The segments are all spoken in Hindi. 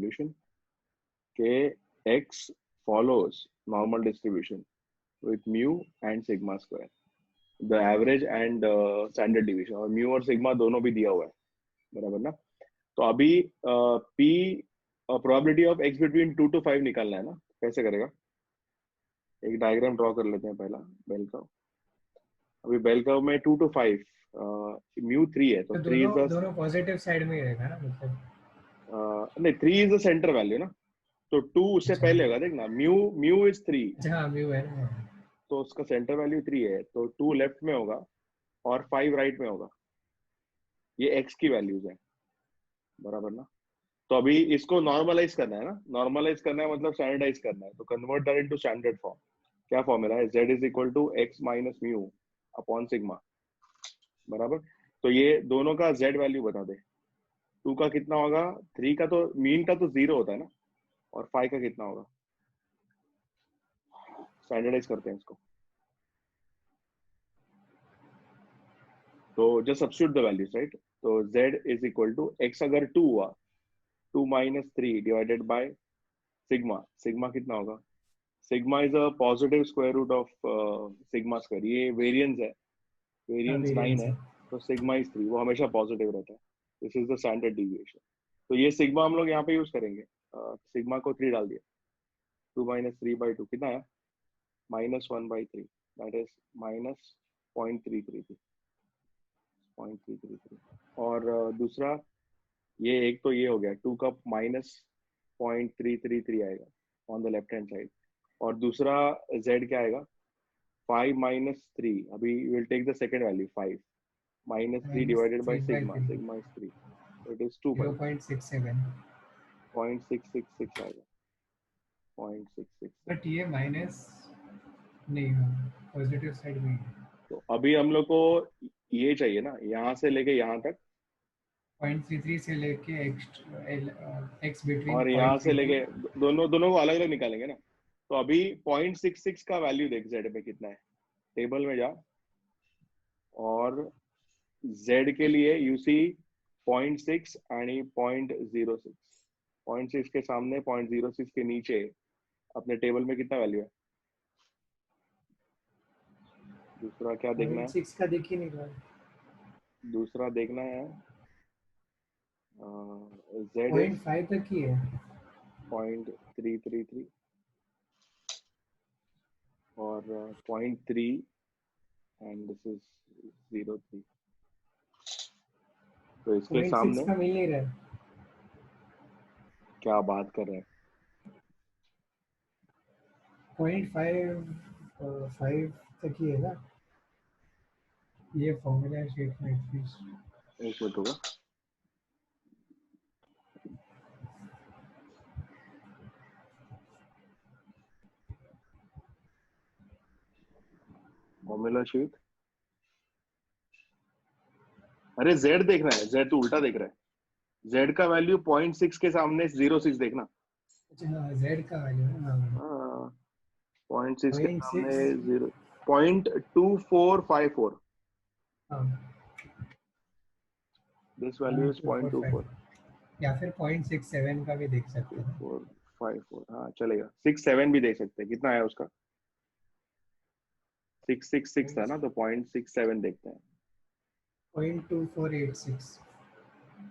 solution के x follows normal distribution with mu and sigma square, the average and standard deviation, और mu और sigma दोनों भी दिया हुआ है, बराबर ना। तो अभी p probability of x between 2 to 5 निकालना है ना, कैसे करेगा? एक डायग्राम ड्रॉ कर लेते हैं पहला बेल कर्व। अभी बेल कर्व में 2 to 5 म्यू 3 है, तो 3 इज दोनों पॉजिटिव साइड में ही रहेगा ना, मतलब नहीं 3 इज द सेंटर वैल्यू ना, तो 2 उससे पहले होगा, देखना म्यू इज 3, हाँ म्यू है ना, तो उसका सेंटर वैल्यू 3 है, तो 2 लेफ्ट में होगा और 5 राइट में होगा। ये x की वैल्यूज है, बराबर ना। तो अभी इसको नॉर्मलाइज करना है ना, नॉर्मलाइज करना है मतलब स्टैंडर्डाइज करना है, तो convert that into standard form. क्या फॉर्मूला है? z is equal to x minus mu upon sigma, बराबर। तो ये दोनों का z वैल्यू बता दे। 2 का कितना होगा? 3 का तो मीन का तो 0 होता है ना, और 5 का कितना होगा? स्टैंडर्डाइज करते हैं इसको, तो just substitute the values, right. तो z is equal to x अगर 2 हुआ, 2 minus 3 divided by sigma, sigma कितना होगा? Sigma is a positive square root of sigma square, ये वेरिएंस है, वेरिएंस 9 है, तो सिग्मा इज 3, वो हमेशा पॉजिटिव रहता है। This is the standard deviation. तो ये सिग्मा हम लोग यहाँ पे यूज करेंगे, सिग्मा को 3 डाल दिया, 2 माइनस 3/2 कितना है? -1/3, दैट इज -0.333, 0.333। और दूसरा ये एक तो ये हो गया, 2 का -0.333 आएगा on the left hand side, और दूसरा z क्या आएगा? 5 माइनस 3, अभी will take the second value 5 minus 3 divided by sigma, sigma is 3, it is 2/0.666 आएगा, 0.66। बट ये माइनस नहीं है, पॉजिटिव साइड में है। तो अभी हम लोग को ये चाहिए ना, यहाँ से लेके यहाँ तक, 0.33 से लेके x बिटवीन और यहाँ से लेके दोनों दोनों को अलग अलग निकालेंगे ना। तो अभी 0.66 का वैल्यू देख z में कितना है, टेबल में जा, और z के लिए यू सी 0.6 आणि 0.06, 0.6 के सामने 0.06 के नीचे अपने टेबल में कितना वैल्यू है? दूसरा क्या देखना है? 0.6 का देख ही नहीं रहा, दूसरा देखना है z 0.5 तक ही है, 0.333 और 0.3 एंड दिस इज 0.3, तो इसके 0.6 सामने का मिल नहीं रहा है। क्या बात कर रहे हैं? 0.5 तक ही है ना, ये फॉर्मूला शीट में एटलीस्ट। एक मिनट होगा, फॉर्मूला शीट। अरे z देखना है, z तो उल्टा देख रहा है, z का वैल्यू 0.6 के सामने 0.6 देखना। अच्छा हाँ, z का वैल्यू है ना, हाँ, 0.6 के सामने 0.6, 0.2454, हाँ दिस वैल्यू इज 0.245, 0.24, या फिर 0.67 का भी देख सकते हैं। 2454, हाँ चलेगा, 6-7 भी दे सकते हैं। कितना है उसका? 666 था ना, तो 0.67 देखते हैं। 0.2486,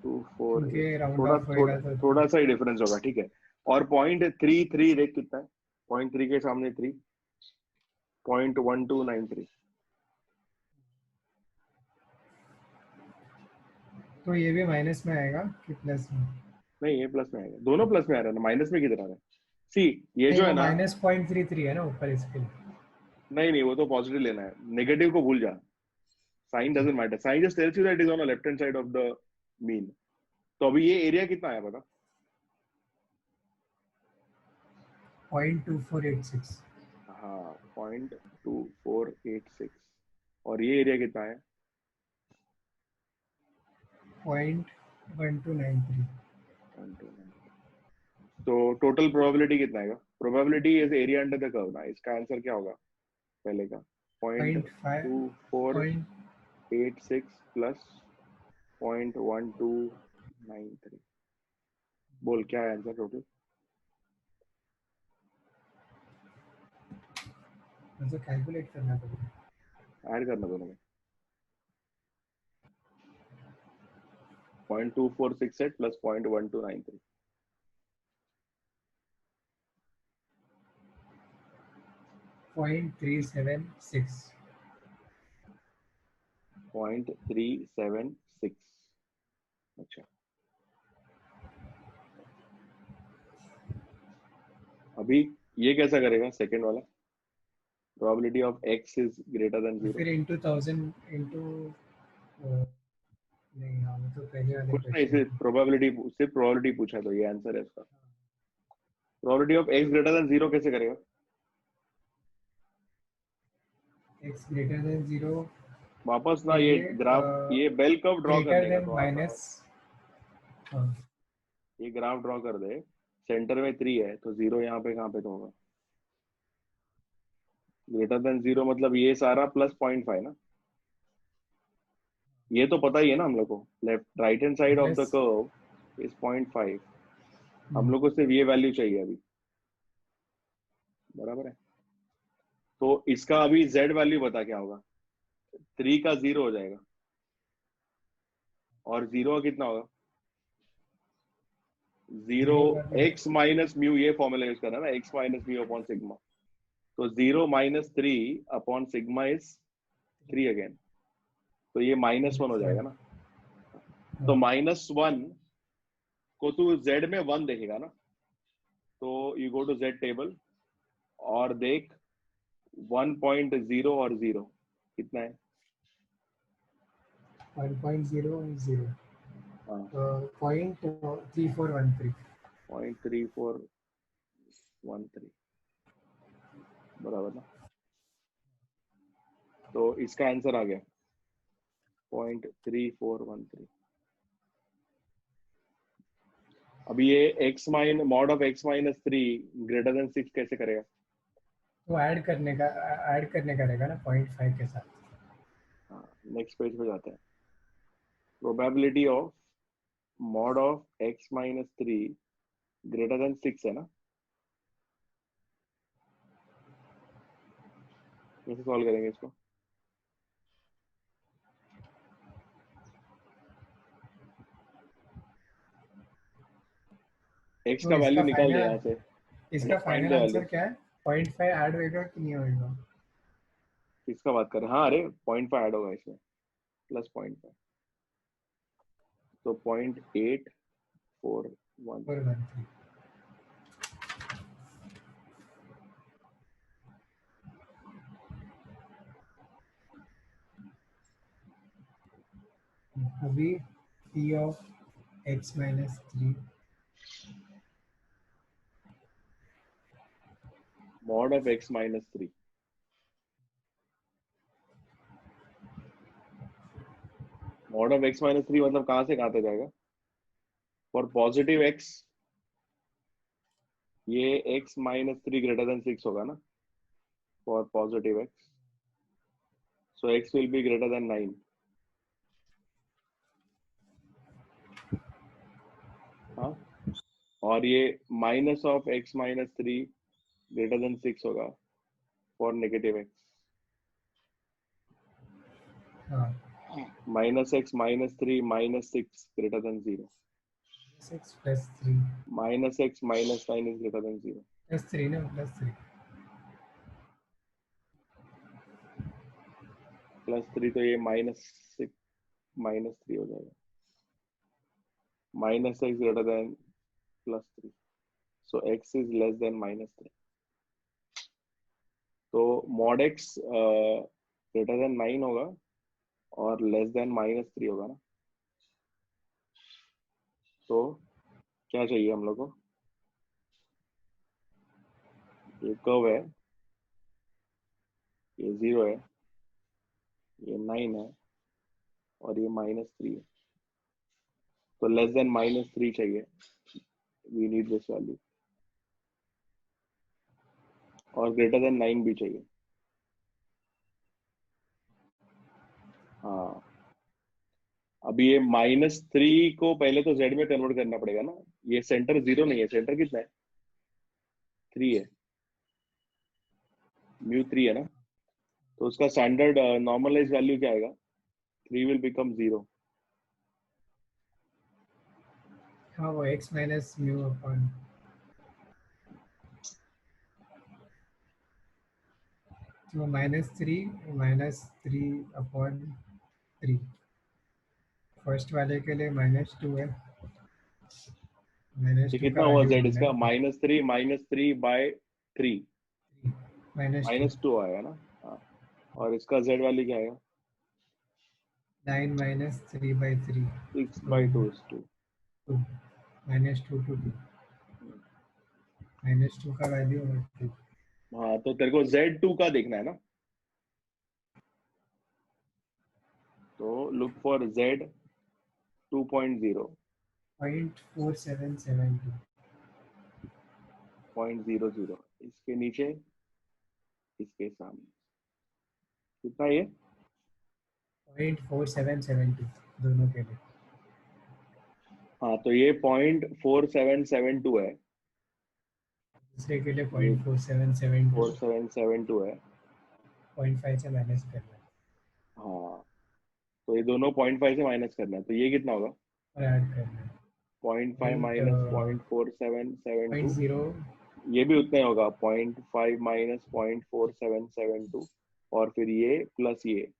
24, क्योंकि राउंड थोड़ा ऑफ थोड़ा होएगा तो थोड़ा सा ही डिफरेंस होगा, ठीक है। और 0.33 देख कितना है? 0.3 के सामने 3, 0.1293, तो ये भी माइनस में आएगा कि प्लस में? नहीं ये प्लस में आएगा, दोनों प्लस में आ रहा है ना, माइनस में किधर आ रहा है? सी ये नहीं, जो वो है ना, -0.33 है ना ऊपर इसके लिए। नहीं नहीं वो तो पॉजिटिव लेना है, नेगेटिव को भूल जा, sign doesn't matter, sign just tells you that is on the left hand side of the mean. तो अभी ये एरिया कितना आया पता? 0.2486, हाँ 0.2486, और ये एरिया कितना है? 0.1293। 129। तो टोटल प्रोबेबिलिटी कितना आएगा? Probability is area under the curve ना, इसका आंसर क्या होगा पहले का? 0.5 0.2486 प्लस 0.1293, बोल क्या है आंसर टोटल? मुझे कैलकुलेट करना पड़ेगा। ऐड करना दोनों में। 0.2468 प्लस 0.1293। 0.376। 0.376। अच्छा, अभी ये कैसा करेगा सेकंड वाला? Probability of x is greater than 0। फिर इंटू 1000 इंटू नहीं, हाँ वो तो पहले वाले कुछ नहीं, क्वेश्चन। सिर्फ प्रोबेबिलिटी पूछा है, तो ये आंसर है इसका। Probability of x greater than 0 कैसे करेगा? एक्स ग्रेटर देन 0 वापस ना के ये लिए ग्राफ, ये बेल कर्व ड्रॉ ग्रेटर करने का, देन तो आसान है। माइनस। हाँ, ये ग्राफ ड्रॉ कर दे, सेंटर में 3 है, तो 0 यहाँ पे कहाँ पे तो होगा? ग्रेटर देन 0 मतलब ये सारा प्लस 0.5 ना। ये तो पता ही है ना हम लोग को, left right hand side of the plus. Curve is 0.5। हम लोग को सिर्फ ये वैल्यू चाहिए अभी, बराबर है। तो इसका अभी z वैल्यू बता क्या होगा? 3 का 0 हो जाएगा, और 0 का कितना होगा? 0 जीरो का भी x माइनस म्यू, ये फॉर्मूला यूज करना है ना, x minus mu upon sigma. तो 0 minus 3 upon sigma is 3 again, तो ये -1 हो जाएगा ना। तो -1 को तू z में 1 देखेगा ना, तो you go to z table और देख 1.0 और 0 कितना है। 1.0 हाँ, 0.3413। 0.3413, बराबर ना। तो इसका आंसर आ गया 0.3413। अभी ये mod of x minus 3 greater than 6 कैसे करेगा? तो ऐड करने का रहेगा ना 0.5 के साथ। हाँ, नेक्स्ट पेज पे जाते हैं। Probability of mod of x minus 3 greater than 6 है ना, कैसे सॉल्व करेंगे इसको? x तो का वैल्यू निकाल दे यहाँ से, इसका मतलब find final the answer values. क्या है? 0.5 ऐड होएगा कि नहीं होएगा? किसका बात कर रहे हैं? हाँ, अरे 0.5 ऐड होगा इसमें, प्लस 0.5, तो 0.841। 413। अभी p of x minus 3। Mod of x minus 3, mod of x minus 3 मतलब कहाँ से कहाँ तक जाएगा? फॉर पॉजिटिव x ये x माइनस 3 ग्रेटर देन 6 होगा ना, for positive x, so x will be greater than 9। हाँ, और ये minus of x minus 3 greater than 6 होगा फॉर नेगेटिव x। हाँ, minus x minus 3 minus 6 greater than 0। 6 plus 3। Minus x minus 9 is greater than 0। Plus 3 ना, प्लस 3। प्लस 3 तो ये -3 हो जाएगा। Minus x greater than plus 3, so x is less than -3। तो मॉड x ग्रेटर देन 9 होगा और लेस देन -3 होगा ना। तो क्या चाहिए हम लोग को? ये कर्व है, ये 0 है, ये 9 है, और ये -3 है, तो लेस देन -3 चाहिए। वी नीड दिस वैल्यू, और ग्रेटर देन 9 भी चाहिए। हाँ, अभी ये -3 को पहले तो z में कन्वर्ट करना पड़ेगा ना, ये सेंटर 0 नहीं है, सेंटर कितना है? 3 है, म्यू 3 है ना, तो उसका स्टैंडर्ड नॉर्मलाइज वैल्यू क्या आएगा? 3 विल बिकम 0। हाँ वो x माइनस म्यू अपॉन तो -3 अपॉन 3 फर्स्ट वाले के लिए -2 है, ये -2 का कितना हुआ वैल्यू z ढूंढना इसका? है। -3 बाय 3, -2 -2 आएगा ना। हाँ, और इसका z वैल्यू क्या आएगा? 9 -3/3 6 तो बाई 2 is 2। 2 -2 to 2 -2 का वैल्यू है 2। हाँ, तो तेरे को z2 का देखना है ना, तो लुक फॉर z 2.0, 0.4772 0.00, इसके नीचे, इसके सामने कितना ये? 0.4772 दोनों के लिए। हाँ, तो ये 0.4772 है, दूसरे के लिए ये 0.4772 4772 है। 0.5 से माइनस करना है हाँ, तो ये दोनों 0.5 से माइनस करना है, तो ये कितना होगा? और ऐड करना है 0.5 पॉइंट माइनस 0.4772, 0 ये भी उतना ही होगा, 0.5 माइनस 0.4772, और फिर ये प्लस ये,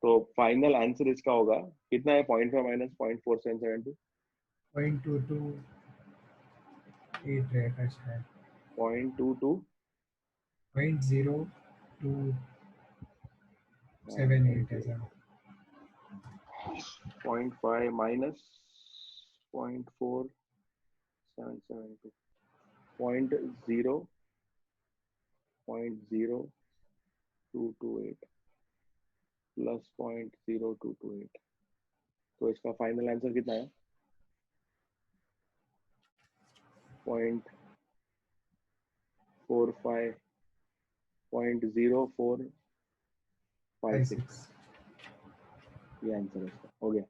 तो फाइनल आंसर इसका होगा कितना है? 0.5 माइनस 0.4772, 0.228 रहेगा शायद 0.22। 0.0278 ऐसा। 0.5 माइनस 0.4772, 0.0228 प्लस 0.0228, तो इसका फाइनल आंसर कितना है? 0.45, 0.0456, 56 ये आंसर है इसका, हो गया।